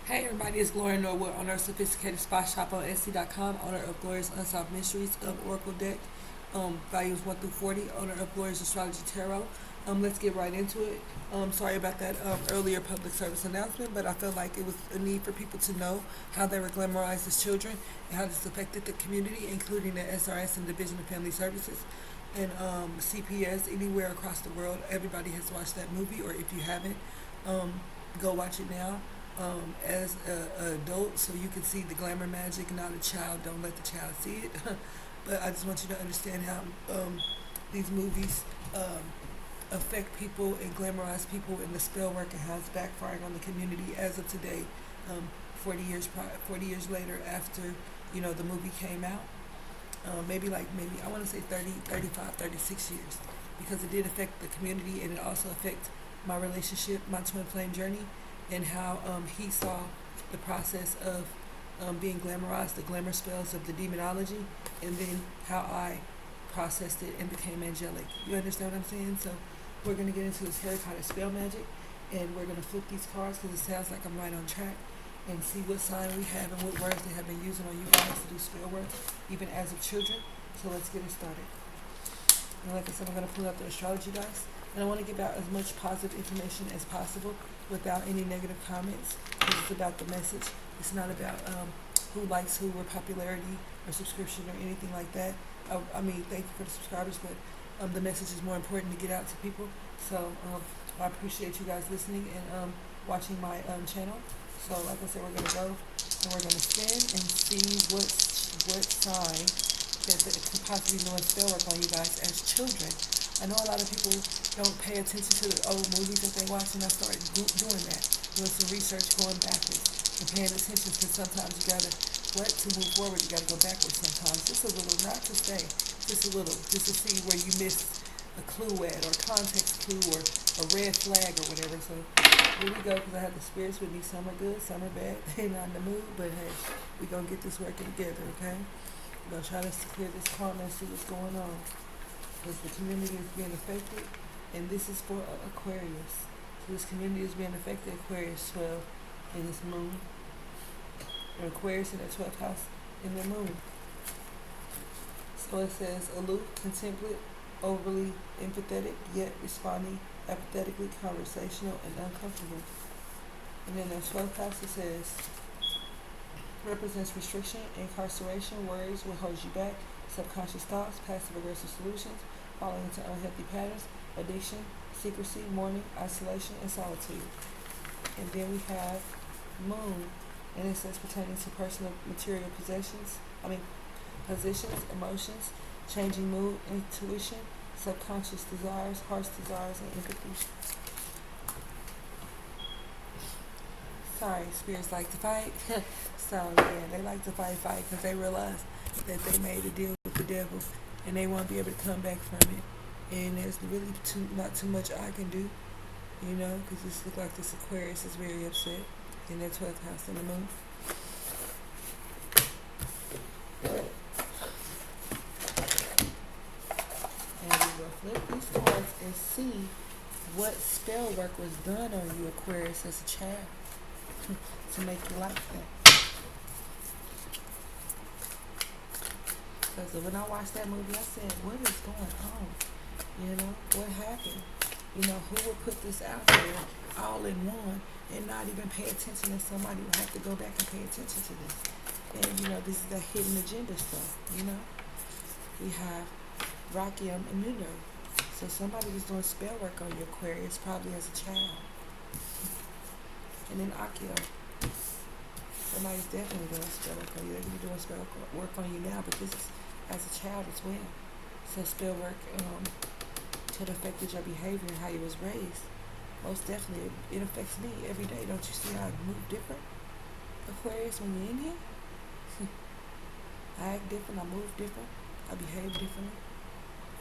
Hey everybody, it's Gloria Norwood, owner of Sophisticated Spy Shop on Etsy.com, owner of Gloria's Unsolved Mysteries of Oracle Deck, volumes 1 through 40, owner of Gloria's Astrology Tarot. Let's get right into it. Sorry about that earlier public service announcement, but I felt like it was a need for people to know how they were glamorized as children and how this affected the community, including the SRS and Division of Family Services and CPS anywhere across the world. Everybody has watched that movie, or if you haven't, go watch it now as an adult so you can see the glamour magic, not a child. Don't let the child see it. But I just want you to understand how these movies affect people and glamorize people in the spell work and how it's backfiring on the community as of today, 40 years later after the movie came out. Maybe I want to say 30, 35, 36 years, because it did affect the community, and it also affected my relationship, my twin flame journey, and how he saw the process of being glamorized, the glamour spells of the demonology, and then how I processed it and became angelic. You understand what I'm saying? So we're going to get into this Harry Potter spell magic, and we're going to flip these cards because it sounds like I'm right on track, and see what sign we have and what words they have been using on you guys to do spell work, even as of children. So let's get it started. And like I said, I'm going to pull out the astrology dice, and I want to give out as much positive information as possible without any negative comments, because it's about the message. It's not about who likes who or popularity or subscription or anything like that. I mean, thank you for the subscribers, but the message is more important to get out to people. So I appreciate you guys listening and watching my channel. So like I said, we're going to go and we're going to spin and see what sign that could possibly doing spell work on you guys as children. I know a lot of people don't pay attention to the old movies that they watch, and I started doing that, doing some research, going backwards, and paying attention, because sometimes you gotta, to move forward, you gotta go backwards sometimes, just a little, not to stay, just a little, just to see where you missed a clue at, or context clue, or a red flag, or whatever. So here we go, because I have the spirits with me. Some are good, some are bad. They're not in the mood, but hey, we're gonna get this working together, okay? We're gonna try to clear this karma and see what's going on, because the community is being affected, and this is for Aquarius. So this community is being affected, Aquarius 12 in this moon, and Aquarius in the 12th house in the moon. So it says aloof, contemplative, overly empathetic, yet responding apathetically, conversational, and uncomfortable. And then the 12th house, it says represents restriction, incarceration, worries will hold you back, subconscious thoughts, passive-aggressive solutions, falling into unhealthy patterns, addiction, secrecy, mourning, isolation, and solitude. And then we have moon, and it says pertaining to personal material positions, emotions, changing mood, intuition, subconscious desires, heart's desires, and empathy. Sorry, spirits like to fight. So yeah, they like to fight because they realize that they made a deal with the devil, and they won't be able to come back from it. And there's really not too much I can do, because this looks like this Aquarius is very upset in their 12th house in the moon. And we will flip these cards and see what spell work was done on you, Aquarius, as a child to make you like that. Because when I watched that movie, I said, what is going on? What happened? Who would put this out there all in one and not even pay attention, and somebody would have to go back and pay attention to this. And, this is the hidden agenda stuff, We have Rakium and Nuno. So somebody was doing spell work on your Aquarius, probably as a child. And then Akio. Somebody's definitely doing spell work on you. They could be doing spell work on you now, but this is as a child as well. So spell work could affected your behavior and how you was raised. Most definitely, it affects me every day. Don't you see how I move different, Aquarius, when you're in here? I act different, I move different, I behave differently.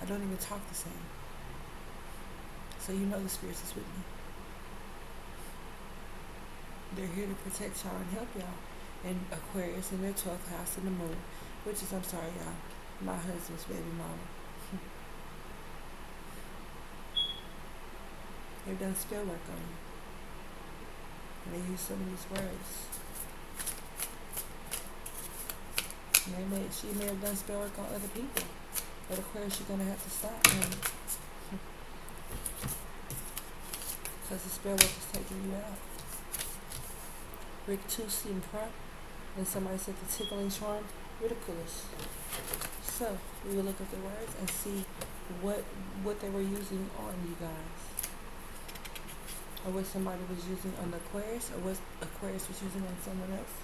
I don't even talk the same. So the spirits is with me. They're here to protect y'all and help y'all. And Aquarius in their 12th house in the moon, which is, I'm sorry y'all, my husband's baby mama. They've done spell work on you. And they use some of these words. She may have done spell work on other people. But Aquarius, you're gonna have to stop, because the spell work is taking you out. Rictus in front, and somebody said the tickling charm, ridiculous. So we will look at the words and see what they were using on you guys, or what somebody was using on the Aquarius, or what Aquarius was using on someone else,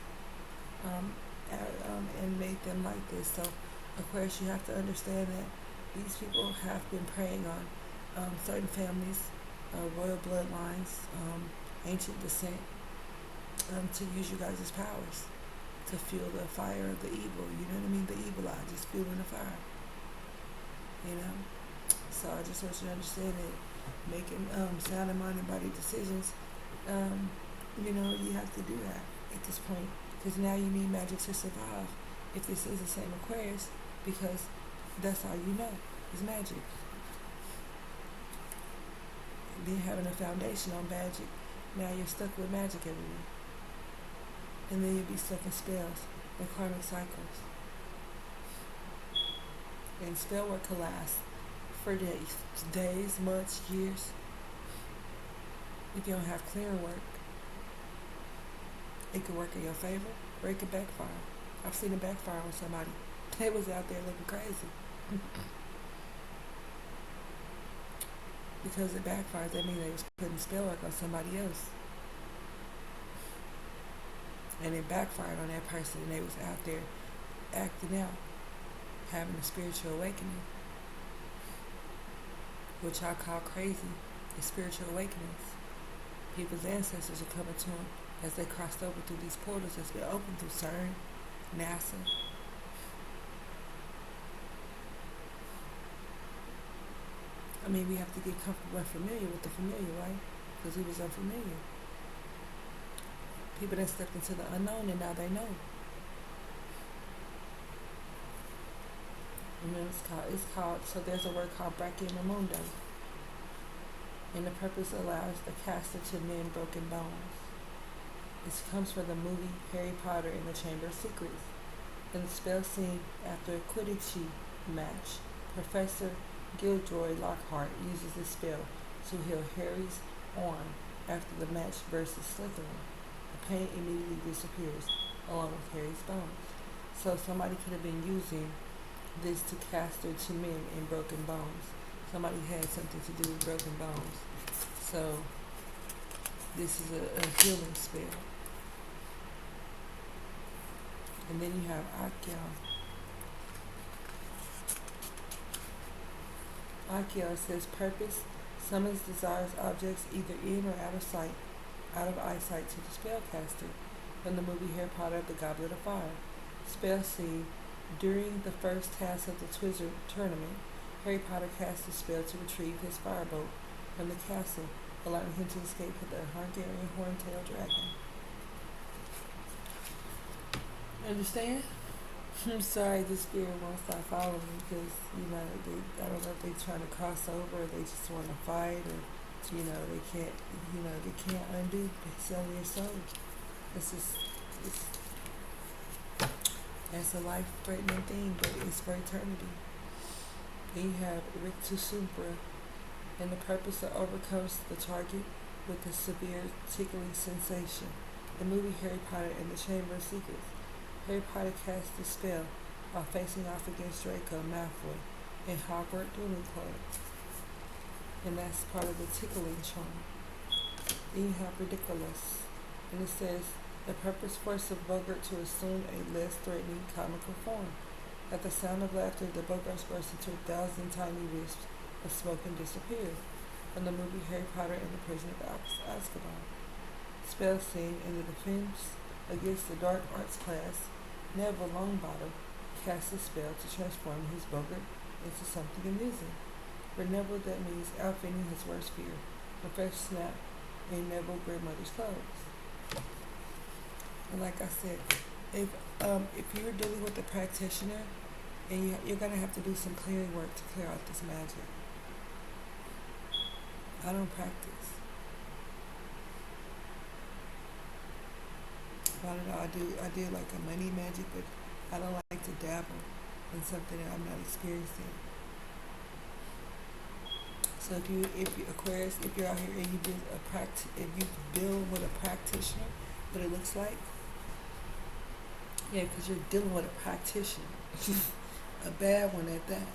and made them like this. So Aquarius, you have to understand that these people have been preying on certain families, royal bloodlines, ancient descent, to use you guys' powers to fuel the fire of the evil. You know what I mean? The evil eye, just fueling the fire. You know? So I just want you to understand that making sound and mind and body decisions, you have to do that at this point. Because now you need magic to survive. If this is the same Aquarius, because that's all you know is magic. Then having a foundation on magic, now you're stuck with magic everywhere. And then you'll be stuck in spells and karmic cycles. And spell work can last for days, months, years. If you don't have clearing work, it can work in your favor or it can backfire. I've seen it backfire on somebody. They was out there looking crazy. Because it backfired, that means they was putting spell work on somebody else. And it backfired on that person, and they was out there acting out, having a spiritual awakening, which I call crazy, is spiritual awakenings. People's ancestors are coming to them as they crossed over through these portals that's been opened through CERN, NASA. I mean, we have to get comfortable and familiar with the familiar, right? Because we was unfamiliar. People that stepped into the unknown and now they know. And then so there's a word called Brachiamundo. And the purpose allows the caster to mend broken bones. This comes from the movie Harry Potter and the Chamber of Secrets. In the spell scene after a Quidditch match, Professor Gilderoy Lockhart uses this spell to heal Harry's arm after the match versus Slytherin. The pain immediately disappears, along with Harry's bones. So somebody could have been using this to caster to mend in broken bones. Somebody had something to do with broken bones. So this is a healing spell. And then you have Aquarius. Aquarius says purpose summons desires objects either in or out of eyesight to the spellcaster. From the movie Harry Potter, The Goblet of Fire. Spell scene. During the first task of the Twizzler tournament, Harry Potter casts a spell to retrieve his firebolt from the castle, allowing him to escape with the Hungarian horntail dragon. Understand? I'm sorry the spirit won't stop following me because, I don't know if they're trying to cross over or they just want to fight or, they can't undo selling your soul. That's a life-threatening thing, but it's for eternity. Then you have Rictus, and the purpose that overcomes the target with a severe tickling sensation. The movie Harry Potter and the Chamber of Secrets. Harry Potter casts the spell while facing off against Draco Malfoy in Hogwarts Dueling Club. And that's part of the tickling charm. Then you have Ridiculous. And it says, the purpose forces a Bogart to assume a less threatening comical form. At the sound of laughter, the Bogarts burst into 1,000 tiny wisps of smoke and disappeared. From the movie Harry Potter and the Prison of Azkaban. Spell scene in the defense against the dark arts class, Neville Longbottom casts a spell to transform his Bogart into something amusing. For Neville, that means outfitting his worst fear, a fresh snap in Neville grandmother's clothes. And like I said, if you're dealing with a practitioner, and you're gonna have to do some clearing work to clear out this magic. I don't practice. I don't know. I do like a money magic, but I don't like to dabble in something that I'm not experiencing. So if you Aquarius, if you're out here and if you dealing with a practitioner, what it looks like, yeah, because you're dealing with a practitioner, a bad one at that.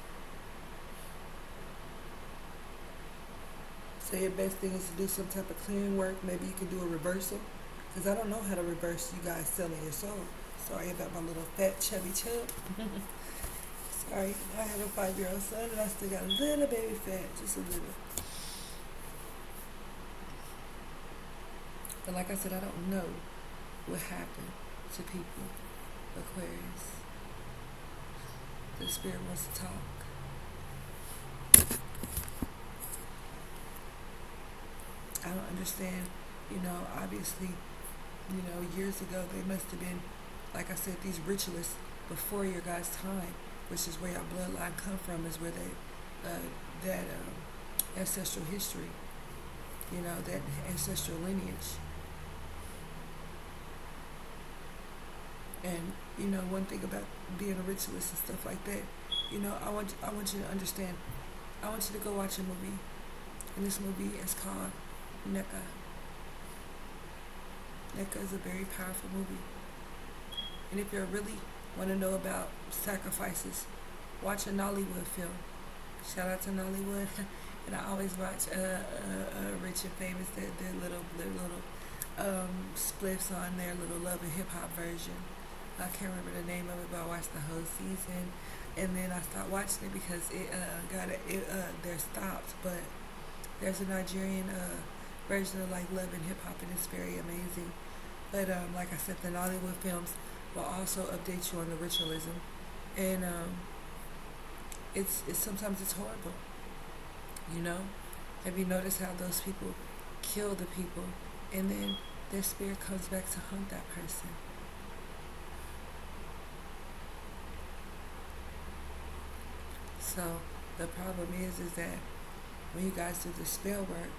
So your best thing is to do some type of clearing work. Maybe you can do a reversal, because I don't know how to reverse you guys selling your soul. Sorry about my little fat chubby chub. Sorry, I have a 5-year-old son and I still got a little baby fat, just a little. But like I said, I don't know what happened to people, Aquarius. The spirit wants to talk. I don't understand, obviously, years ago they must have been, like I said, these ritualists before your guys' time, which is where your bloodline come from, is where that ancestral history, that ancestral lineage. And one thing about being a ritualist and stuff like that, I want you to understand. I want you to go watch a movie, and this movie is called NECA. NECA is a very powerful movie, and if you really want to know about sacrifices, watch a Nollywood film. Shout out to Nollywood. And I always watch Rich and Famous, their little spliffs on their little love and hip hop version. I can't remember the name of it, but I watched the whole season, and then I stopped watching it because they're stopped. But there's a Nigerian version of like love and hip hop, and it's very amazing. But like I said, the Nollywood films will also update you on the ritualism, and it's sometimes it's horrible. Have you noticed how those people kill the people, and then their spirit comes back to hunt that person? So the problem is that when you guys do the spell work,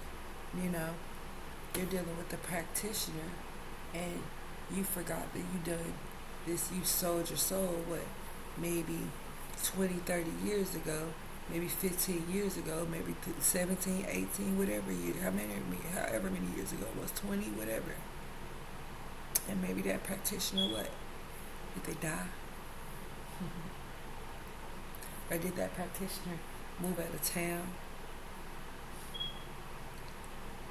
you're dealing with the practitioner, and you forgot that you done this, you sold your soul, maybe 20, 30 years ago, maybe 15 years ago, maybe 17, 18, whatever year, however many years ago it was, 20, whatever. And maybe that practitioner, did they die? Or did that practitioner move out of town?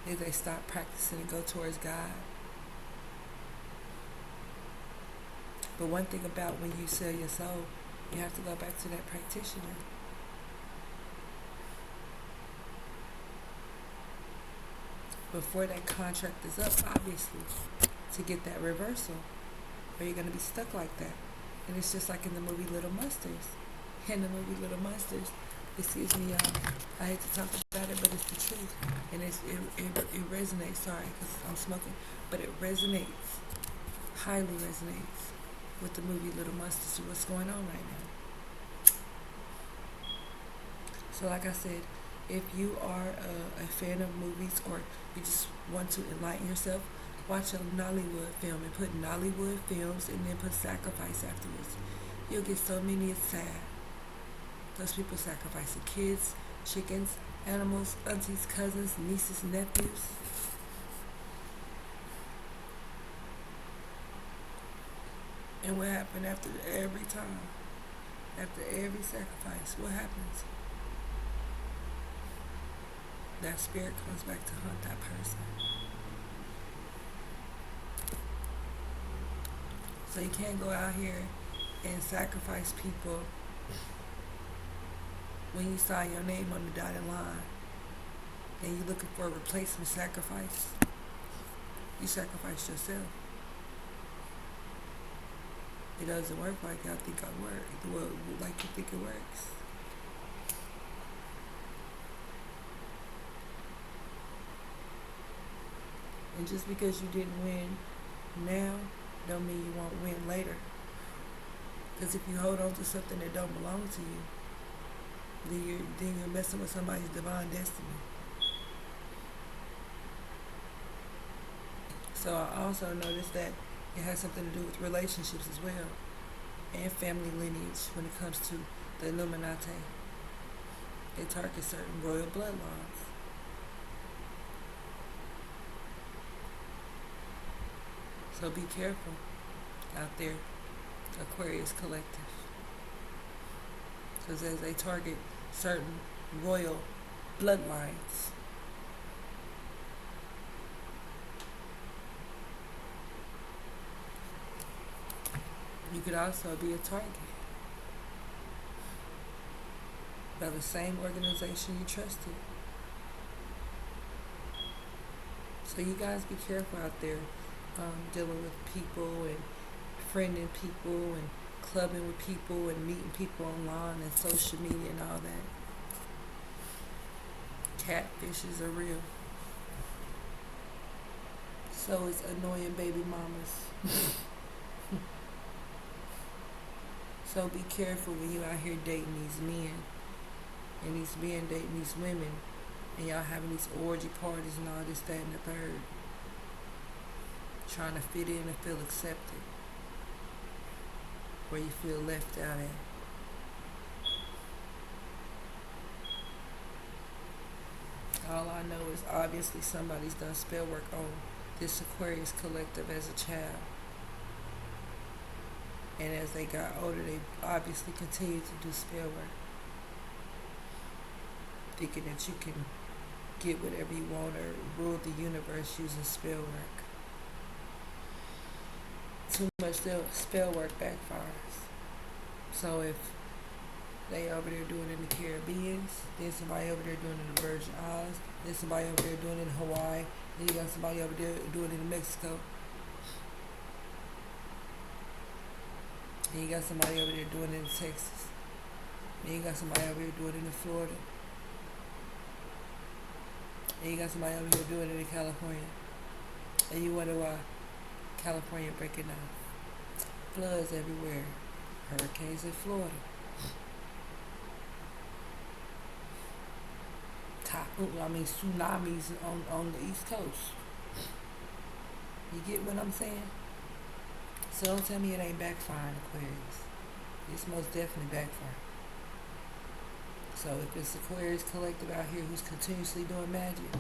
Did they stop practicing and go towards God? But one thing about when you sell your soul, you have to go back to that practitioner. Before that contract is up, obviously, to get that reversal. Or you're going to be stuck like that. And it's just like in the movie Little Monsters. In the movie Little Monsters, excuse me, I hate to talk about it, but it's the truth. And it resonates, sorry, because I'm smoking, but it resonates, highly resonates with the movie Little Monsters and what's going on right now. So like I said, if you are a fan of movies, or you just want to enlighten yourself, watch a Nollywood film and put Nollywood films and then put sacrifice afterwards. You'll get so many, it's sad. Those people sacrificing kids, chickens, animals, aunties, cousins, nieces, nephews. And what happened after every time? After every sacrifice, what happens? That spirit comes back to hunt that person. So you can't go out here and sacrifice people when you sign your name on the dotted line and you're looking for a replacement sacrifice. You sacrifice yourself. It doesn't work like I think I work. Like you think it works. And just because you didn't win now, don't mean you won't win later. Because if you hold on to something that don't belong to you, then you're messing with somebody's divine destiny. So I also noticed that it has something to do with relationships as well. and family lineage when it comes to the Illuminati. They target certain royal bloodlines. So be careful out there, Aquarius Collective. Because as they target certain royal bloodlines, you could also be a target by the same organization you trusted. So you guys be careful out there, dealing with people and friending people and clubbing with people and meeting people online and social media and all that. Catfishes are real. So is annoying baby mamas. So be careful when you out here dating these men, and these men dating these women, and y'all having these orgy parties and all this, that, and the third. Trying to fit in and feel accepted, where you feel left out at. All I know is obviously somebody's done spell work on this Aquarius Collective as a child. And as they got older, they obviously continued to do spell work, thinking that you can get whatever you want or rule the universe using spell work. Too much spell work backfires. So if they over there doing it in the Caribbean, then somebody over there doing it in the Virgin Islands, then somebody over there doing it in Hawaii, then you got somebody over there doing it in Mexico. Then you got somebody over there doing it in Texas. Then you got somebody over here doing it in Florida. And you got somebody over here doing it in California. And you wonder why California breaking out. Floods everywhere. Hurricanes in Florida. Tsunamis on the East Coast. You get what I'm saying? So don't tell me it ain't backfiring, Aquarius. It's most definitely backfiring. So if it's Aquarius Collective out here who's continuously doing magic,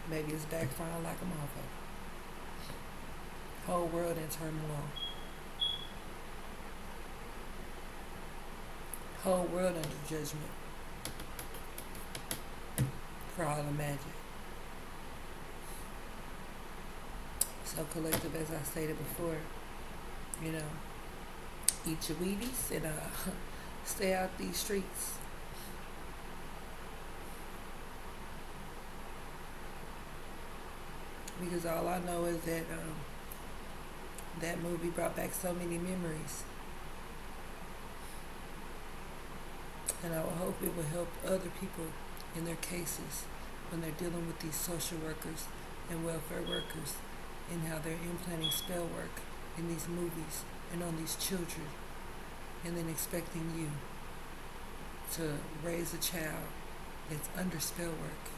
maybe it's backfiring like a motherfucker. Whole world in turmoil. Whole world under judgment for all the magic. So collective, as I stated before, you know, eat your Wheaties and stay out these streets. Because all I know is that that movie brought back so many memories. And I hope it will help other people in their cases when they're dealing with these social workers and welfare workers and how they're implanting spell work in these movies and on these children, and then expecting you to raise a child that's under spell work,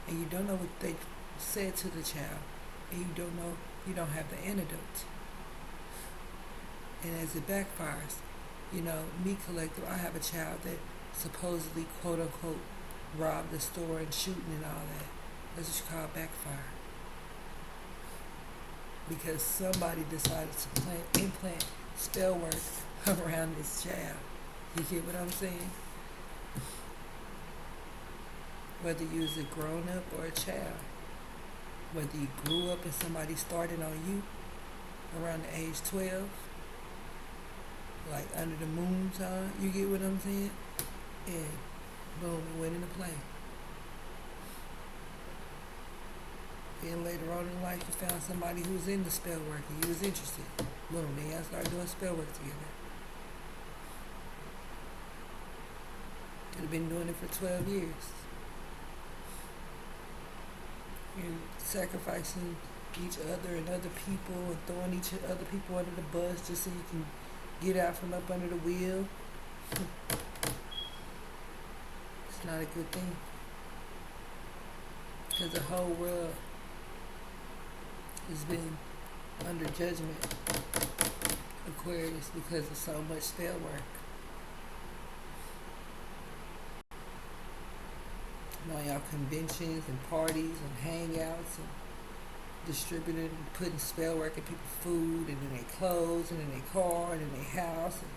and you don't know what they said to the child, and you don't know, you don't have the antidote. And as it backfires, you know, me collective, I have a child that supposedly, quote unquote, robbed the store and shooting and all that. That's what you call backfire. Because somebody decided to implant spell work around this child. You get what I'm saying? Whether you was a grown up or a child, whether you grew up and somebody started on you around the age 12, like under the moon time, you get what I'm saying? And boom, it went into play. Then later on in life, you found somebody who was into spell work and you was interested. Boom, then y'all started doing spell work together. Could have been doing it for 12 years. You're sacrificing each other and other people and throwing each other people under the bus just so you can get out from up under the wheel. It's not a good thing. Because the whole world has been under judgment Aquarius because of so much spell work. Y'all conventions and parties and hangouts and distributing and putting spell work in people's food and in their clothes and in their car and in their house and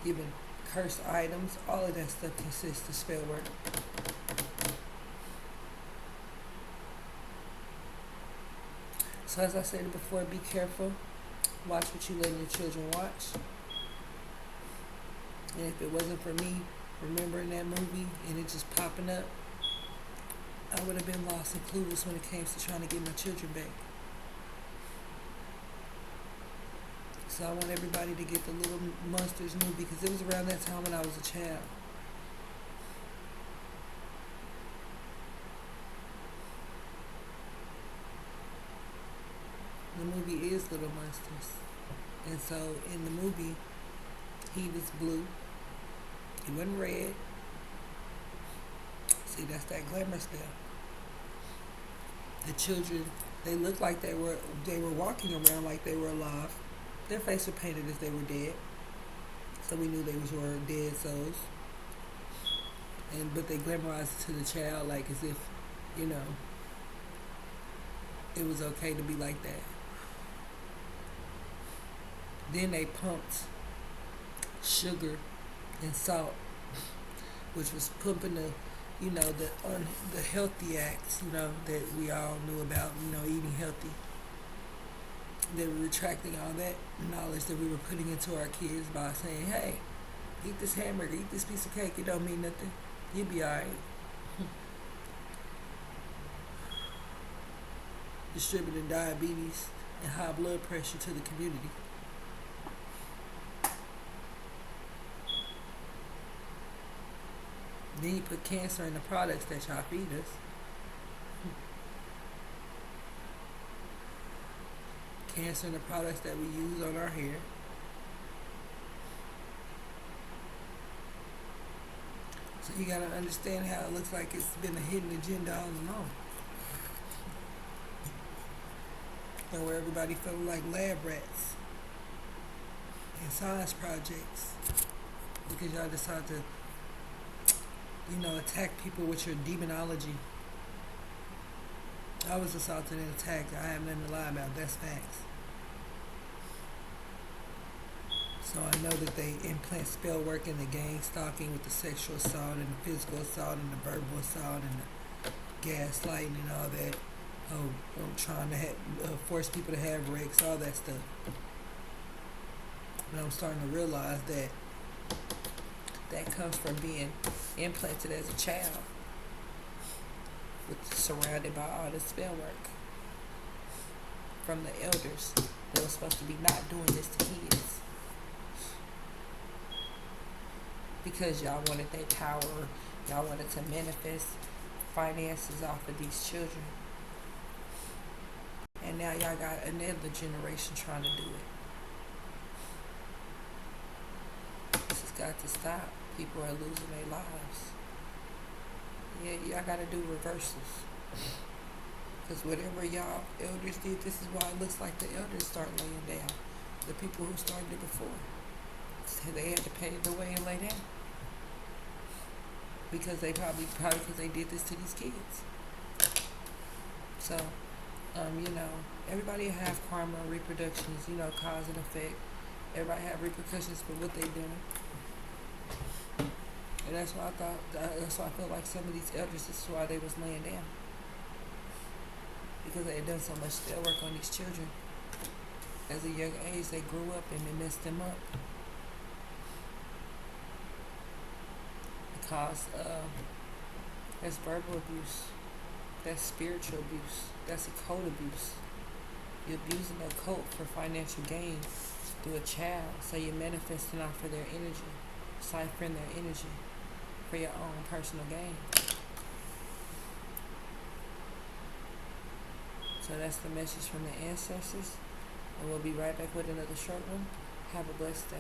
giving cursed items. All of that stuff consists of spell work. So as I said before, be careful. Watch what you let your children watch. And if it wasn't for me remembering that movie and it just popping up, I would have been lost and clueless when it came to trying to get my children back. So I want everybody to get the Little Monsters movie because it was around that time when I was a child. The movie is Little Monsters. And so in the movie, he was blue. He wasn't red. See, that's that glamour spell. The children, they looked like they were walking around like they were alive. Their faces were painted as they were dead. So we knew they were dead souls. But they glamorized it to the child like as if, it was okay to be like that. Then they pumped sugar and salt, which was pumping the healthy acts, that we all knew about, eating healthy. They were retracting all that knowledge that we were putting into our kids by saying, hey, eat this hamburger, eat this piece of cake, it don't mean nothing. You'll be alright. Distributing diabetes and high blood pressure to the community. Then you put cancer in the products that y'all feed us. Cancer in the products that we use on our hair. So you gotta understand how it looks like it's been a hidden agenda all along. And where everybody felt like lab rats in science projects. Because y'all decide to attack people with your demonology. I was assaulted and attacked. I have nothing to lie about. That's facts. So I know that they implant spell work in the gang stalking with the sexual assault and the physical assault and the verbal assault and the gaslighting and all that. Trying to force people to have wrecks, all that stuff. And I'm starting to realize that comes from being implanted as a child, surrounded by all this spell work from the elders that were supposed to be not doing this to kids because y'all wanted their power, y'all wanted to manifest finances off of these children, and now y'all got another generation trying to do it. This has got to stop. People are losing their lives. Yeah, y'all gotta do reversals. Because whatever y'all elders did, this is why it looks like the elders start laying down. The people who started it before. So they had to pave the way and lay down. Because they probably because they did this to these kids. So, everybody have karma, reproductions, cause and effect. Everybody have repercussions for what they doing. And that's why I felt like some of these elders, this is why they was laying down. Because they had done so much spell work on these children. As a young age, they grew up and it messed them up. Because that's verbal abuse. That's spiritual abuse. That's occult abuse. You're abusing a cult for financial gain through a child. So you're manifesting off of their energy. Ciphering their energy for your own personal gain. So that's the message from the ancestors. And we'll be right back with another short one. Have a blessed day.